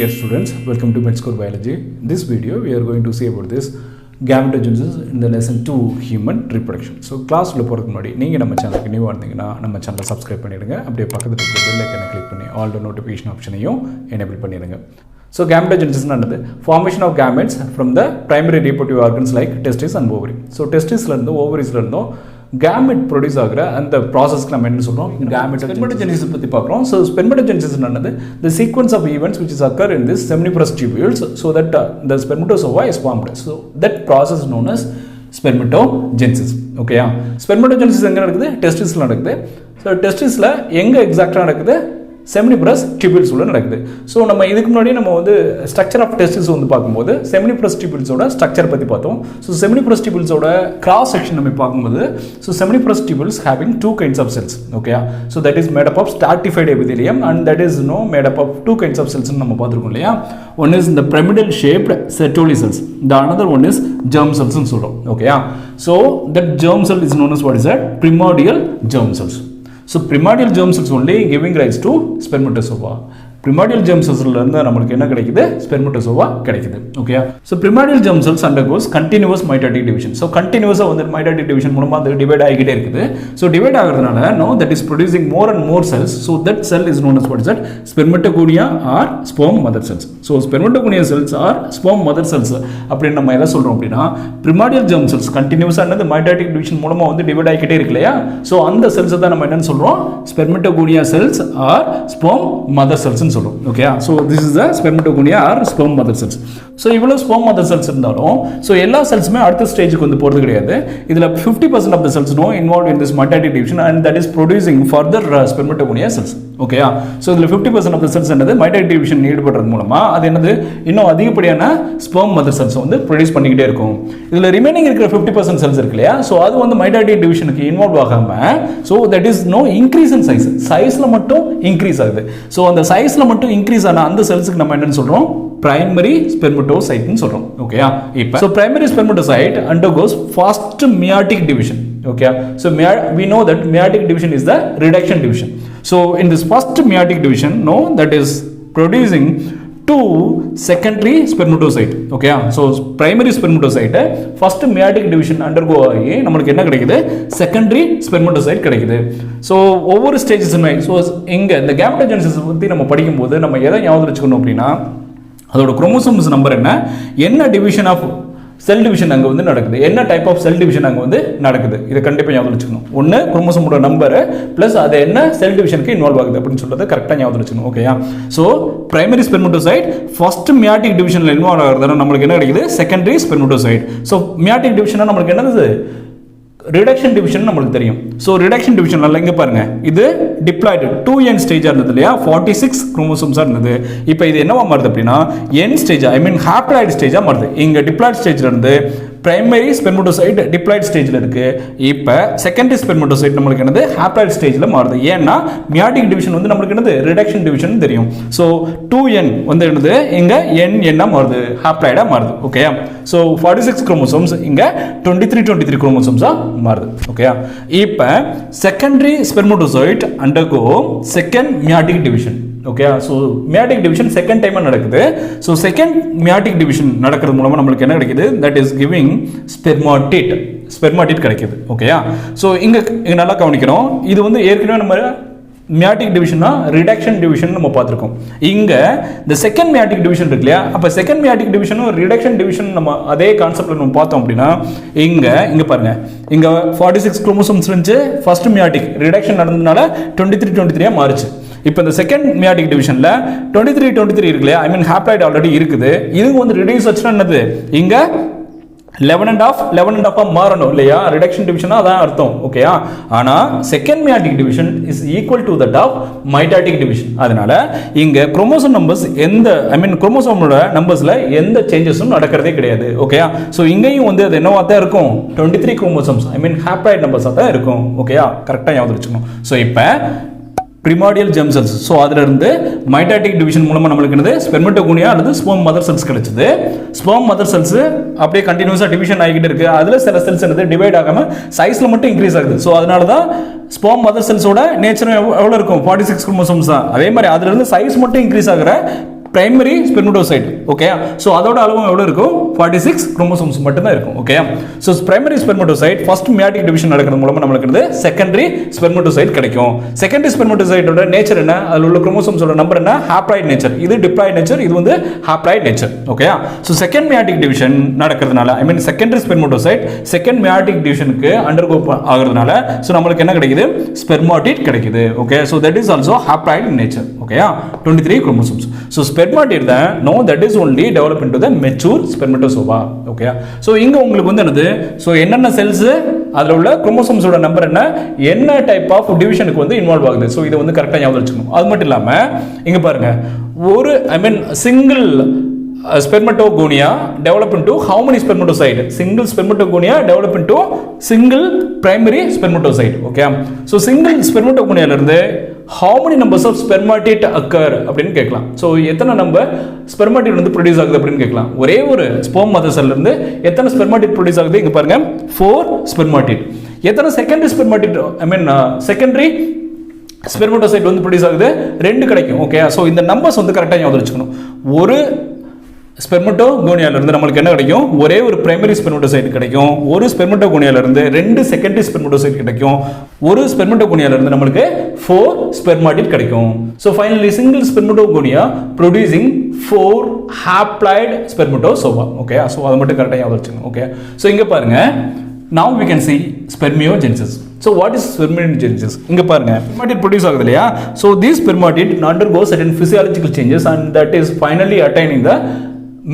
Dear students, welcome to MedScore Biology. In this video, we are going to see about this gametogenesis in the lesson 2 human reproduction. So class உள்ள போறதுக்கு முன்னாடி நீங்க நம்ம சேனலுக்கு நியூவா இருந்தீங்கன்னா நம்ம சேனலை சப்ஸ்கிரைப் பண்ணிடுங்க. அப்படியே பக்கத்துல இருக்க பெல் ஐகானை கிளிக் பண்ணி all the notification ஆப்ஷனையும் enable பண்ணிடுங்க. So gametogenesis என்னது? Formation of gametes from the primary reproductive organs like testes and ovary. So testes ல இருந்து ovaries ல இருந்தோ gamete produce ஆகுற அந்த ப்ராசஸ்க்கு நம்ம என்ன சொல்றோம்? Spermatogenesis பத்தி பார்க்கறோம். So spermatogenesis என்னது? The sequence of events which is occur in this seminiferous tubules so that the spermatozoa is formed. So that process is known as spermatogenesis. Okay, spermatogenesis எங்க நடக்குது? Testisல நடக்குது. So testisல எங்க எக்ஸாக்ட்டா நடக்குது? seminiferous tubules உள்ள நடக்குது. So நம்ம இதுக்கு முன்னாடி நம்ம வந்து ஸ்ட்ரக்சர் ஆஃப் டெஸ்டிஸ் வந்து பார்க்கும்போது seminiferous tubules-ஓட ஸ்ட்ரக்சர் பற்றி பார்த்தோம். ஸோ seminiferous tubules-ஓட கிராஸ் செக்ஷன் நம்ம பார்க்கும்போது so seminiferous tubules having two kinds of cells. Okay, so that is made up of stratified epithelium and that is made up of two kinds of cells நம்ம பார்த்துருக்கோம் இல்லையா. One is இந்த pyramidal shaped Sertoli cells, the another one is germ cells ன்னு சொல்றோம். Okay, so that germ cell is known as what is that? Primordial germ cells. So primordial germ cells only giving rise to spermatozoa. Primordial germ cells ல இருந்து நமக்கு என்ன கிடைக்குது? Spermatozoa கிடைக்குது. Okay, so primordial germ cells undergoes continuous mitotic division. So continuous வந்து mitotic division மூலமா அது divide ஆகிட்டே இருக்குது. So டிவைட் ஆகிறதுனால that is producing more and more cells. So that cell is known as what is that? Spermatogonia or sperm mother cells. So spermatogonia cells or sperm mother cells அப்படி நம்ம எதை சொல்றோம் அப்படினா primordial germ cells continuous ஆனது mitotic division மூலமா வந்து divide ஆகிட்டே இருக்கு இல்லையா. So அந்த cells தான் நம்ம என்னன்னு சொல்றோம்? Spermatogonia cells or sperm mother cells. Okay, so this is the spermatogonia or sperm mother cells. So இவ்வளவு sperm mother cells இருந்தாலும் so எல்லா செல்ஸுமே அடுத்த ஸ்டேஜுக்கு வந்து போறது கிடையாது. இதுல 50% of the cells involved in this mitotic division and that is producing further spermatogonia cells. Okay, so இதுல 50% of the cells என்னது mitotic division ஈடுபடுறது மூலமா அது என்னது இன்னும் அதிகப்படியான sperm mother cells வந்து ப்ரொடியூஸ் பண்ணிக்கிட்டே இருக்கும். இதுல ரிமைனிங் இருக்கிற 50% cells இருக்கு இல்லையா, so அது வந்து mitotic divisionக்கு இன்வால்வ் ஆகாம so that is no increase in size. சைஸ்ல மட்டும் இன்க்ரீஸ் ஆகுது. so அந்த சைஸ்ல மட்டும் இன்க்ரீஸ் ஆன அந்த செல்ஸ்க்கு நம்ம என்னன்னு சொல்றோம்? Primary spermatocyte ன்னு சொல்றோம். ஓகே, இப்போ so primary spermatocyte undergoes fast meiotic division. Okay, so we know that meiotic division is the reduction division. So in this first meiotic division that is producing two secondary spermatocyte. Okay, so primary spermatocyte first meiotic division undergo ஆகி நமக்கு என்ன கிடைக்குது? secondary spermatocyte கிடைக்குது. so ஒவ்வொரு stages so இங்க இந்த gametogenesis பத்தி நம்ம படிக்கும்போது நம்ம எதை ஞாபகம் வச்சுக்கணும் அப்படின்னா அதோட குரோமோசோம்ஸ் நம்பர் என்ன டிவிஷன் ஆஃப் செல் டிவிஷன் அங்கே வந்து நடக்குது, என்ன டைப் ஆஃப் செல் டிவிஷன் அங்கே வந்து நடக்குது, இதை கண்டிப்பாக ஞாபகம் வச்சுக்கணும். ஒன்று குரோமோசோமோட நம்பர் ப்ளஸ் அது என்ன செல் டிவிஷனுக்கு இன்வால்வ் ஆகுது அப்படின்னு சொல்றது கரெக்டாக ஞாபகம் வச்சுக்கணும். ஓகேயா, so primary spermatocyte first meiotic டிவிஷனில் இன்வால்வ் ஆகிறதுனா நம்மளுக்கு என்ன கிடைக்குது? Secondary spermatocyte. ஸோ மியாட்டிக் டிவிஷனா நம்மளுக்கு என்னது? ரிடக்ஷன் டிவிஷன் நம்மளுக்கு தெரியும். ஸோ ரிடக்ஷன் டிவிஷன் இங்கே பாருங்க, இது டிப்ளாய்டு 2n ஸ்டேஜாக இருந்தது இல்லையா, 46 குரோமோசோம்ஸாக இருந்தது. இப்போ இது என்னவா மாறுது அப்படின்னா n ஸ்டேஜ், ஐ மீன் ஹாப்ளாய்டு ஸ்டேஜாக மாறுது. இங்கே டிப்ளாய்டு ஸ்டேஜில் இருந்து பிரைமரி ஸ்பெர்மட்டோசைட் டிப்ளாய்டு ஸ்டேஜில் இருக்கு. இப்போ செகண்டரி ஸ்பெர்மட்டோசைட் நம்மளுக்கு என்னது? ஹாப்ளாய்டு ஸ்டேஜில் மாறுது. ஏன்னா மியாட்டிக் டிவிஷன் வந்து நம்மளுக்கு என்னது? ரிடக்ஷன் டிவிஷன் தெரியும். ஸோ 2n வந்து என்னது? இங்கே n மாறுது, ஹாப்ளாய்டாக மாறுது. ஓகே, ஸோ 46 குரோமோசோம்ஸ் இங்கே 23 குரோமோசோம்ஸாக மாறுது. ஓகே, இப்போ secondary spermatocyte undergo second meiotic division. Okay, so meiotic division second டைமாக நடக்குது. ஸோ செகண்ட் மியாட்டிக் டிவிஷன் நடக்கிறது மூலமாக நம்மளுக்கு என்ன கிடைக்குது? தட் இஸ் கிவிங் ஸ்பெர்மாட்டிட் கிடைக்குது. ஓகேயா, ஸோ இங்கே நல்லா கவனிக்கிறோம். இது வந்து ஏற்கனவே நம்ம மியாட்டிக் டிவிஷனா ரிடக்ஷன் டிவிஷன் நம்ம பார்த்துருக்கோம். இங்கே இந்த செகண்ட் மியாட்டிக் டிவிஷன் இருக்கு இல்லையா, அப்போ செகண்ட் மியாட்டிக் டிவிஷனும் ரிடக்ஷன் டிவிஷன் நம்ம அதே கான்செப்டில் நம்ம பார்த்தோம் அப்படின்னா இங்கே பாருங்க, இங்கே 46 குரோமோசோம்ஸ் இருந்துச்சு. ஃபர்ஸ்ட் மியாட்டிக் ரிடக்ஷன் நடந்ததுனால 23 மாறுச்சு. இப்போ இந்த செகண்ட் மியாட்டிக் டிவிஷனில் 23 இருக்கு இல்லையா, ஐ மீன் ஹாப்ளாய்டு ஆல்ரெடி இருக்குது. இதுக்கு வந்து ரிடியூஸ் ஆச்சுன்னா என்னது? இங்கே 11.5 மாறணும் இல்லையா, ரிடக்ஷன் டிவிஷனா அதான் அர்த்தம். ஓகேயா, ஆனா second meiotic division is equal to that of mitotic division. அதனால இங்க குரோமோசோம் நம்பர்ஸ் குரோமோசோமோட நம்பர்ஸ்ல எந்த சேஞ்சஸும் நடக்கிறதே கிடையாது. ஓகேயா, ஸோ இங்கேயும் வந்து அது என்னவா தான் இருக்கும்? 23 குரோமோசோம்ஸ், ஐ மீன் ஹாப்ளாய்டு நம்பர்ஸாக தான் இருக்கும். ஓகேயா, கரெக்டாக ஞாபகம் வச்சுக்கணும். ஸோ இப்போ primordial germ cells. ஸோ அதில் இருந்து மைட்டாட்டிக் டிவிஷன் மூலமாக நம்மளுக்கு என்னது? ஸ்பெர்மட்டோகோனியா அல்லது ஸ்பெர்ம் மதர் செல்ஸ் கிடைச்சது. ஸ்பெர்ம் மதர் செல்ஸ் அப்படியே கண்டினியூஸாக டிவிஷன் ஆகிக்கிட்டு இருக்கு. அதில் சில செல்ஸ் என்னது? டிவைட் ஆகாமல் சைஸில் மட்டும் இன்க்ரீஸ் ஆகுது. ஸோ அதனால தான் ஸ்பெர்ம் மதர் செல்ஸோட நேச்சரும் எவ்வளோ இருக்கும்? 46 குரோமோசோம்ஸ் தான். அதே மாதிரி அதிலிருந்து சைஸ் மட்டும் இன்க்ரீஸ் ஆகிற பிரைமரி ஸ்பெர்மட்டோசைட். ஓகே, ஸோ அதோட அளவும் எவ்வளோ இருக்கும்? 46 குரோமோசோம்ஸ் மட்டும்தான் இருக்கும். Okay, so primary spermatocyte first meiotic division நடக்கிறது மூலமா நம்மளுக்கு செகண்டரி ஸ்பெர்மட்டோசைட் கிடைக்கும். செகண்டரி ஸ்பெர்மட்டோசைட்டோட நேச்சர் என்ன? அதில் உள்ள குரோமோசோம்ஸோட நம்பர் என்ன? Haploid nature. இது டிப்ளாய்டு நேச்சர், இது வந்து haploid nature. Okay, so second meiotic division நடக்கிறதுனால, ஐ மீன் செகண்டரி ஸ்பெர்மட்டோசைட் செகண்ட் மியாட்டிக் டிவிஷனுக்கு அண்டர்கோ ஆகிறதுனால ஸோ நம்மளுக்கு என்ன கிடைக்குது? ஸ்பெர்மாட்டிட் கிடைக்குது. Okay, so that is also haploid nature. Okay, 23 chromosomes. So spermatid no, that is only developed into the mature spermatozoa. Okay, so இங்க உங்களுக்கு வந்து என்னது? So என்னென்ன செல்ஸ், அதுல உள்ள குரோமோசோம்ஸ் ஓட நம்பர் என்ன டைப் ஆஃப் டிவிஷனுக்கு வந்து இன்வால்வ் ஆகுது. ஸோ இதை வந்து கரெக்டாக ஞாபகம் வச்சுக்கணும். அது மட்டும் இல்லாம இங்க பாருங்க, ஒரு ஐ மீன் single spermatogonia develop into how many spermatocyte? Single spermatogonia develop into single primary spermatocyte. Okay, so single spermatogonia ல இருந்து how many numbers of spermatid occur அப்படின்னு கேட்கலாம். ஸோ எத்தனை நம்பர் ஸ்பெர்மாட்டிட் வந்து ப்ரொடியூஸ் ஆகுது அப்படின்னு கேட்கலாம். ஒரே ஒரு ஸ்பெர்ம் மதர் செல்ல இருந்து எத்தனை ஸ்பெர்மாட்டிட் ப்ரொடியூஸ் ஆகுது? இங்க பாருங்க 4 ஸ்பெர்மாட்டிட். எத்தனை செகண்டரி ஸ்பெர்மாட்டிட், ஐ மீன் செகண்டரி ஸ்பெர்மட்டோசைட் வந்து ப்ரொடியூஸ் ஆகுது? 2 கிடைக்கும். ஓகே, ஸோ இந்த நம்பர்ஸ் வந்து கரெக்டாக ஞாபகம் வச்சுக்கணும். ஒரு ஸ்பெர்மட்டோகோனியால இருந்து நம்மளுக்கு என்ன கிடைக்கும்? ஒரே ஒரு பிரைமரி ஸ்பெர்மட்டோசைட் கிடைக்கும். ஒரு ஸ்பெர்மட்டோகோனியால இருந்து 2 செகண்டரி ஸ்பெர்மட்டோசைட் கிடைக்கும். ஒரு ஸ்பெர்மட்டோகோனியால இருந்து நம்மளுக்கு 4 ஸ்பெர்மாட்டிட் கிடைக்கும். So finally single spermatogonia producing 4 haploid spermatozoa. Okay, so அது மட்டும் கரெக்ட்டா ஞாபகம் வச்சுக்கணும். Okay, so இங்க பாருங்க, now we can see spermiogenesis. So what is spermiogenesis? இங்க பாருங்க, spermatid produce ஆகுது இல்லையா? So these spermatid undergo certain physiological changes and that is finally attaining the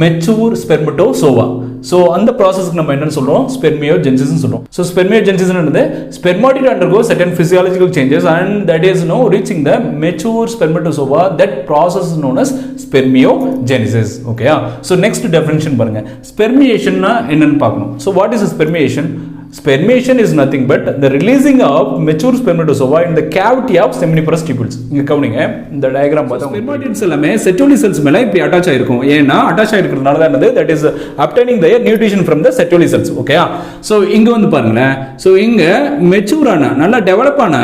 mature spermatozoa. So அந்த ப்ராசஸ்க்கு நம்ம என்னன்னு சொல்றோம்? spermiogenesis னு சொல்றோம். So spermiogenesis என்னது? Spermatid undergo certain physiological changes and that is now reaching the mature spermatozoa. That process is known as spermiogenesis. Okay, so next definition பாருங்க, spermiation னா என்னன்னு பார்க்கணும். So what is spermiation? Spermiation is nothing but the releasing of mature spermatozoa in the cavity of seminiferous tubules. இங்க கவனிங்க, இந்த diagram பார்த்தா spermatids எல்லாமே Sertoli cells மேல இப்படி அட்டாச் ஆயிருக்கும். ஏன்னா அட்டாச் ஆயிருக்கிறதுனால தான் என்னது? that is obtaining their nutrition from the setoli cells. Okay, so இங்க வந்து பாருங்களேன், சோ இங்க மெச்சூர் ஆன நல்ல டெவலப் ஆன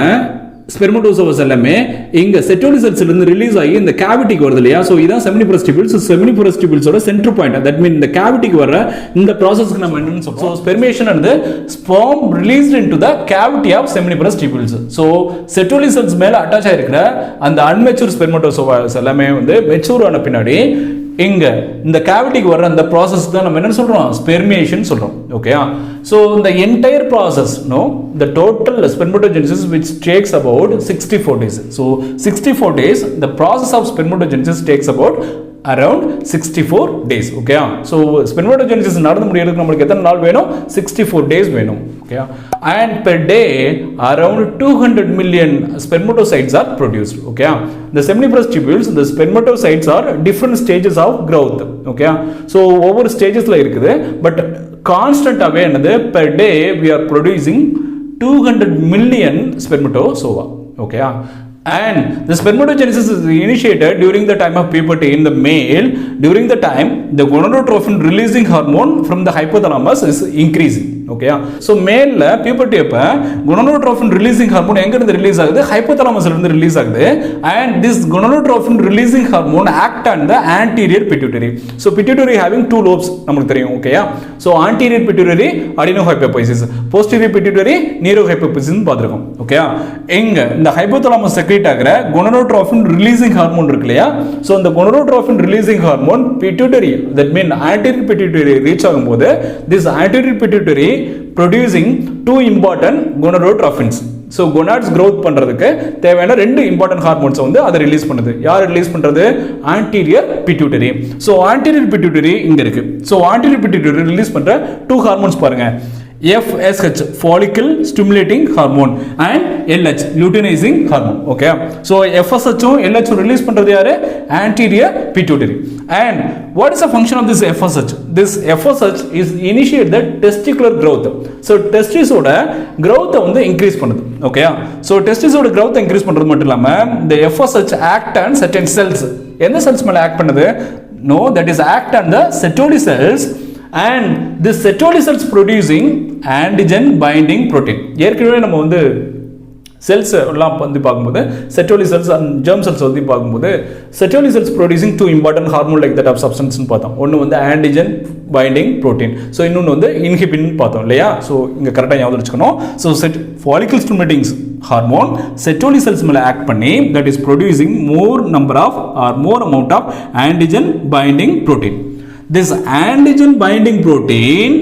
ஸ்பெர்மட்டோசோவஸ் எல்லாமே இங்க செட்டோலி செல்ஸ்ல இருந்து ரிலீஸ் ஆகி இந்த கேவிட்டிக்கு வருது இல்லையா? சோ இதான் செமினிஃபரஸ் டியூபிள்ஸ். செமினிஃபரஸ் டியூபிள்ஸோட சென்டர் பாயிண்ட், தட் மீன் இந்த கேவிட்டிக்கு வர இந்த ப்ராசஸ்க்கு நம்ம என்னன்னு சொல்றோம்? சோ ஸ்பெர்மேஷன் வந்து sperm released into the cavity of seminiferous tubules. So Sertoli cells மேல அட்டாச் ஆயிருக்கிற அந்த அன்மெச்சூர் ஸ்பெர்மட்டோசோவாஸ் எல்லாமே வந்து மெச்சூர் ஆன பின்னாடி இங்க இந்த கேவிட்டிக்கு வர அந்த ப்ராசஸ் தான் நம்ம என்ன சொல்றோம்? ஸ்பெர்மியேஷன் சொல்றோம். Okay, so the entire process, no, the total spermatogenesis which takes about 64 days. So 64 days, the process of spermatogenesis takes about around 64 days. Okay, so spermatogenesis நடந்து முடியறதுக்கு நமக்கு எத்தனை நாள் வேணும்? 64 days வேணும். Okay, and per day around 200 million spermatocytes are produced. Okay, the seminiferous tubules, the spermatocytes are different stages of growth. Okay, so ஒவ்வொரு ஸ்டேஜஸ்ல இருக்குது, but கான்ஸ்டன்டாவே என்னது? per day we are producing 200 million spermatozoa. Okay, and the spermatogenesis is initiated during the time of puberty in the male. During the time the gonadotrophin releasing hormone from the hypothalamus is increasing. Okay, so male la puberty அப்ப gonadotrophin releasing hormone எங்க இருந்து release ஆகுது? hypothalamus ல இருந்து release ஆகுது. and this gonadotrophin releasing hormone act on the anterior pituitary. So pituitary having two lobes நமக்கு தெரியும். Okay, so anterior pituitary adenohypophysis, posterior pituitary neurohypophysis பாத்துறோம். Okay, எங்க இந்த hypothalamus secrete ஆகிற gonadotrophin releasing hormone இருக்கு இல்லையா? so இந்த gonadotrophin releasing hormone pituitary, that mean anterior pituitary reach ஆகும்போது this anterior pituitary producing two important gonadotrophins. so gonads growth பண்றதுக்கு தேவையான ரெண்டு இம்பார்ட்டன்ட் ஹார்மோன்ஸ் வந்து அதை ரிலீஸ் பண்ணுது. யார் ரிலீஸ் பண்றது? anterior pituitary. so anterior pituitary இங்க இருக்கு. so anterior pituitary ரிலீஸ் பண்ற two ஹார்மோன்ஸ் பாருங்க, FSH follicle stimulating hormone and LH luteinizing hormone. Okay, so FSH um LH release பண்றது யாரு? anterior pituitary. and what is the function of this FSH? This FSH is initiate the testicular growth. so testis ஓட growth வந்து increase பண்ணுது. Okay, so testis ஓட growth increase பண்றது மட்டும் இல்லாம the FSH act on certain cells. எந்த cells மேல act பண்ணுது? no, that is act on the Sertoli cells, and this Sertoli cells producing antigen binding protein. ஏற்கனவே நம்ம வந்து செல்ஸ் எல்லாம் வந்து பார்க்கும்போது Sertoli cells and germ cells வந்து பார்க்கும்போது Sertoli cells producing 2 important hormone like that of சப்ஸ்டன்ஸ்னு பார்த்தோம். ஒன்று வந்து ஆன்டிஜன் பைண்டிங் ப்ரோட்டீன், ஸோ இன்னொன்று வந்து இன்ஹிபின் பார்த்தோம் இல்லையா. ஸோ இங்கே கரெக்டாக ஞாபகம் வச்சுக்கணும். So follicle stimulating hormone Sertoli cells மேலே ஆக்ட் பண்ணி that is producing more number of or more amount of antigen binding protein. This antigen binding protein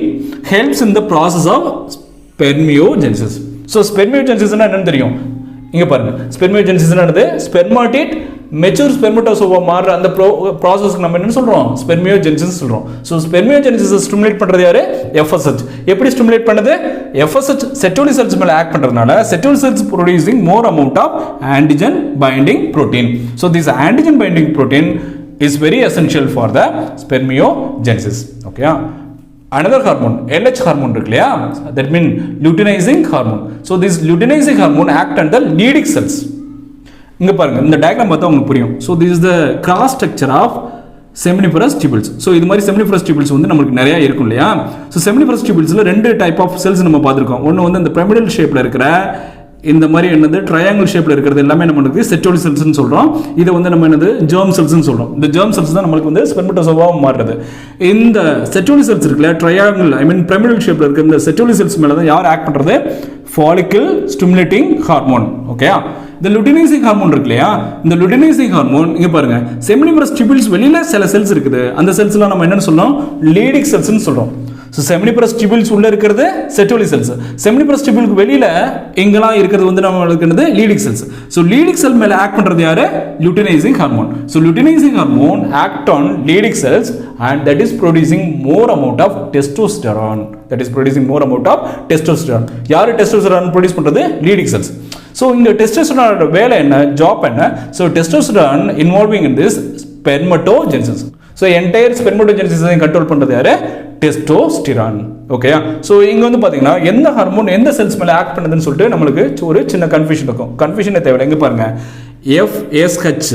helps in the process of spermiogenesis. So spermiogenesis என்னன்னு தெரியும். இங்க பாருங்க, spermiogenesis என்னது? ஸ்பெர்மாட்டிட் mature ஸ்பெர்மட்டோசோவா மாறுற அந்த ப்ராசஸ்க்கு நம்ம என்ன சொல்றோம்? ஸ்பெர்மியோஜெனிசிஸ் சொல்றோம். ஸோ ஸ்பெர்மியோஜெனிசிஸ் ஸ்டிமுலேட் பண்றது யாரு? FSH. எப்படி ஸ்டிமுலேட் பண்ணுது? FSH செட்டோலி செல்ஸ் மேல ஆக்ட் பண்றதுனால Sertoli cells producing more amount of antigen binding protein. So this antigen binding protein is very essential for the spermiogenesis. Okay. Another hormone, LH hormone இருக்கு இல்லையா, that mean luteinizing hormone. So this luteinizing hormone act on the Leydig cells. இங்க பாருங்க, இந்த diagram பார்த்தா உங்களுக்கு புரியும். So this is the cross structure of seminiferous tubules. So இது மாதிரி seminiferous tubules வந்து நமக்கு நிறைய இருக்கும் இல்லையா. So seminiferous tubulesல ரெண்டு டைப் ஆஃப் செல்ஸ் நம்ம பார்த்திருக்கோம். ஒன்னு வந்து இந்த பிரமிடல் ஷேப்ல இருக்கிற இந்த மாதிரி என்னது ட்ரையாங்கிள் ஷேப்ல இருக்கிறது எல்லாமே நமக்கு செட்டோலி செல்ஸ்னு சொல்றோம். இதை வந்து நம்ம என்னது ஜெர்ம் செல்ஸ்னு சொல்றோம். இந்த ஜெர்ம் செல்ஸ் தான் நமக்கு வந்து ஸ்பெர்மட்டோசோவாவா மாறுறது. இந்த செட்டோலி செல்ஸ் இருக்குல்ல, ட்ரையாங்கிள் ஐ மீன் பிரமிடல் ஷேப்ல இருக்க இந்த செட்டோலி செல்ஸ் மேல தான் யார் ஆக்ட் பண்றது? Follicle stimulating hormone. ஓகேயா. இந்த லுட்டினைசிங் ஹார்மோன் இருக்கு இல்லையா, இந்த லுட்டினைசிங் ஹார்மோன் இங்க பாருங்க, செமினிஃபரஸ் டியூபிள்ஸ் வெளியில சில செல்ஸ் இருக்குது. அந்த செல்ஸ்லாம் நம்ம என்னன்னு சொல்றோம்? லீடிக் செல்ஸ்னு சொல்றோம். ஸோ செமினிஃபரஸ் டியூபிள்ஸ் உள்ள இருக்கிறது செட்டோலி செல்ஸ். செமினிஃபரஸ் டியூபிளுக்கு வெளியில எங்கெல்லாம் இருக்கிறது வந்து நம்மளுக்கு என்னது? Leydig cells. So Leydig cell மேல ஆக்ட் பண்றது யாரு? Luteinizing hormone. So luteinizing hormone act on Leydig cells and that is producing more amount of testosterone. That is producing more amount of testosterone. யாரு டெஸ்டோஸ்டெரான் ப்ரொடியூஸ் பண்றது? Leydig cells. So இங்க டெஸ்டோஸ்டெரானோட வேலை என்ன? Job என்ன? So testosterone involving in this spermatogenesis. So entire ஸ்பெர்மட்டோஜெனிசிஸை control பண்றது யாரு? டெஸ்டோஸ்டிரான். ஓகே. ஸோ இங்க வந்து பாத்தீங்கன்னா எந்த ஹார்மோன் எந்த செல்ஸ் மேல ஆக்ட் பண்ணுதுன்னு சொல்லிட்டு நம்மளுக்கு ஒரு சின்ன கன்ஃபியூஷன் இருக்கும். கன்ஃபியூஷனே தேவையில்லை. இங்க பாருங்க, FSH.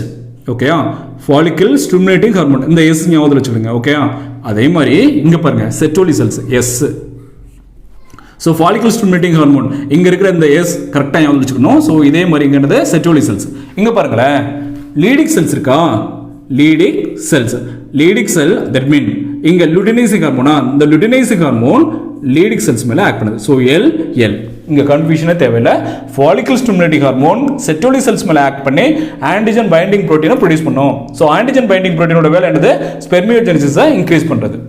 Okay, follicle stimulating hormone. இந்த S ஞாபகத்தில் வச்சுக்கோங்க. ஓகே. அதே மாதிரி இங்க பாருங்க, Sertoli cells S. So follicle stimulating hormone இங்க இருக்கிற இந்த S கரெக்டாக ஞாபகம் வச்சுக்கணும். ஸோ இதே மாதிரி இங்க என்னது? Sertoli cells. இங்க பாருங்களேன், லீடிக் செல்ஸ் இருக்கா? Leydig cells. Leydig cell that mean இங்க லுட்டினைசிங் ஹார்மோனா, இந்த லுட்டினைசிங் ஹார்மோன் லீடிக் செல்ஸ் மேல ஆக்ட் பண்ணுது. So LL. இங்க கன்ஃபியூஷனே தேவையில்லை. Follicle stimulating hormone Sertoli cells மேல ஆக்ட் பண்ணி ஆன்டிஜன் பைண்டிங் புரோட்டீனை ப்ரொடியூஸ் பண்ணும். ஸோ ஆன்டிஜன் பைண்டிங் புரோட்டீனோட வேலை என்னது? ஸ்பெர்மியோஜெனிசிஸை இன்க்ரீஸ் பண்றது.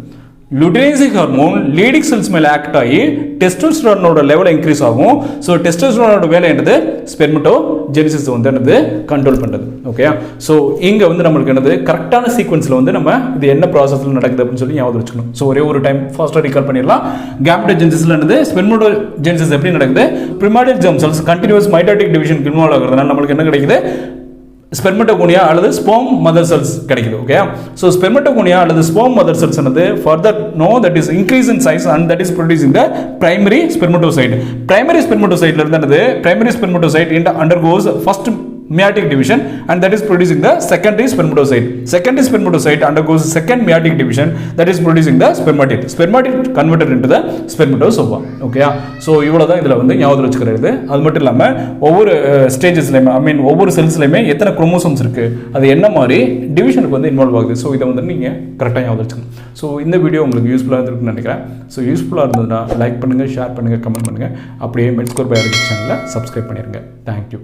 லுட்டினைசிங் ஹார்மோன் லீடிக் செல்ஸ் மேல ஆக்ட் ஆகி டெஸ்டோஸ்டெரானோட லெவல் இன்க்ரீஸ் ஆகும். ஸோ டெஸ்டோஸ்டெரானோட வேலை என்னது? ஸ்பெர்மட்டோஜெனிசிஸ் வந்து என்னது? கண்ட்ரோல் பண்றது. ஓகே. ஸோ இங்க வந்து நம்மளுக்கு என்னது? கரெக்டான சீக்வன்ஸ்ல வந்து நம்ம இது என்ன ப்ராசஸ்ல நடக்குது அப்படின்னு சொல்லி ஞாபகம் வச்சுக்கணும். ஸோ ஒரே ஒரு டைம் ஃபாஸ்டா ரீகால் பண்ணிடலாம். கேமெட்டோஜெனிசிஸ்ல என்னது? ஸ்பெர்மட்டோஜெனிசிஸ் எப்படி நடக்குது? Primordial germ cells continuous mitotic division involve ஆகுறதுனால நம்மளுக்கு என்ன கிடைக்குது? ஸ்பெர்மட்டோகோனியா அல்லது ஸ்பெர்ம் மதர் செல்ஸ் கிடைக்குது. ஓகே. ஸோ ஸ்பெர்மட்டோகோனியா அல்லது ஸ்பெர்ம் மதர் செல்ஸ் என்னது? Further no that is increase in size and that is producing the primary spermatocyte. Primary ஸ்பெர்மட்டோசைட்ல இருந்து என்னது? Primary spermatocyte undergoes first meiotic division and that is producing the secondary spermatocyte. Secondary spermatocyte undergoes second meiotic division that is producing the spermatid. Spermatid converted into the spermatozoa. Okay. So இவ்வளவு தான் இதுல வந்து ஞாபகம் வச்சுக்கிறது. அது மட்டும் இல்லாம ஒவ்வொரு ஸ்டேஜஸ்லயுமே ஐ மீன் ஒவ்வொரு செல்ஸ்லயுமே எத்தனை குரோமோசோம்ஸ் இருக்கு, அது என்ன மாதிரி டிவிஷனுக்கு வந்து இன்வால்வ் ஆகுது. ஸோ இதை வந்து நீங்க கரெக்டாக ஞாபகம் வச்சுக்கணும். ஸோ இந்த வீடியோ உங்களுக்கு யூஸ்ஃபுல்லாக இருந்திருக்குன்னு நினைக்கிறேன். ஸோ யூஸ்ஃபுல்லாக இருந்ததுன்னா லைக் பண்ணுங்க, ஷேர் பண்ணுங்க, கமெண்ட் பண்ணுங்க. அப்படியே மெட்ஸ்கோர் பயாலஜி சேனலை சப்ஸ்கிரைப் பண்ணிருங்க. தேங்க்யூ.